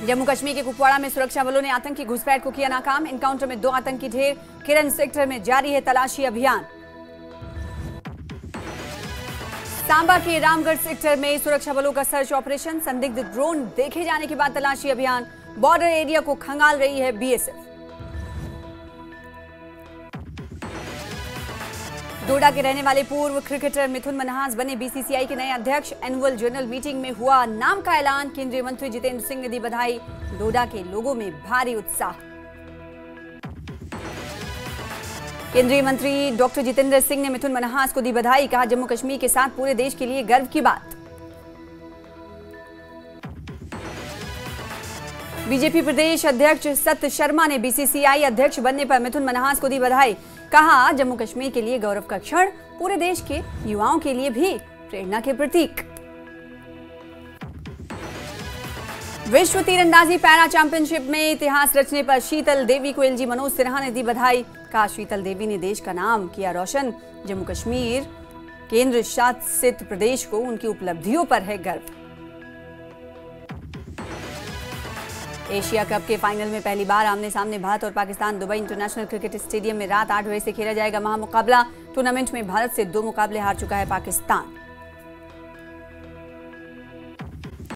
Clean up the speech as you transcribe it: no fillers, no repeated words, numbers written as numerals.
जम्मू कश्मीर के कुपवाड़ा में सुरक्षा बलों ने आतंकी घुसपैठ को किया नाकाम। एनकाउंटर में 2 आतंकी ढेर। किरण सेक्टर में जारी है तलाशी अभियान। सांबा के रामगढ़ सेक्टर में सुरक्षा बलों का सर्च ऑपरेशन। संदिग्ध ड्रोन देखे जाने के बाद तलाशी अभियान। बॉर्डर एरिया को खंगाल रही है बीएसएफ। डोडा के रहने वाले पूर्व क्रिकेटर मिथुन मन्हास बने बीसीसीआई के नए अध्यक्ष। एनुअल जनरल मीटिंग में हुआ नाम का ऐलान। केंद्रीय मंत्री जितेंद्र सिंह ने दी बधाई। डोडा के लोगों में भारी उत्साह। केंद्रीय मंत्री डॉक्टर जितेंद्र सिंह ने मिथुन मन्हास को दी बधाई। कहा, जम्मू कश्मीर के साथ पूरे देश के लिए गर्व की बात। बीजेपी प्रदेश अध्यक्ष सत्य शर्मा ने बीसीसीआई अध्यक्ष बनने पर मिथुन मन्हास को दी बधाई। कहा, जम्मू कश्मीर के लिए गौरव का क्षण, पूरे देश के युवाओं के लिए भी प्रेरणा के प्रतीक। विश्व तीरंदाजी पैरा चैंपियनशिप में इतिहास रचने पर शीतल देवी को एलजी मनोज सिन्हा ने दी बधाई। कहा, शीतल देवी ने देश का नाम किया रोशन। जम्मू कश्मीर केंद्र शासित प्रदेश को उनकी उपलब्धियों पर है गर्व। एशिया कप के फाइनल में पहली बार आमने सामने भारत और Pakistan. Dubai international cricket stadium में रात 8 बजे से खेला जाएगा महामुकाबला। टूर्नामेंट में भारत से 2 मुकाबले हार चुका है पाकिस्तान।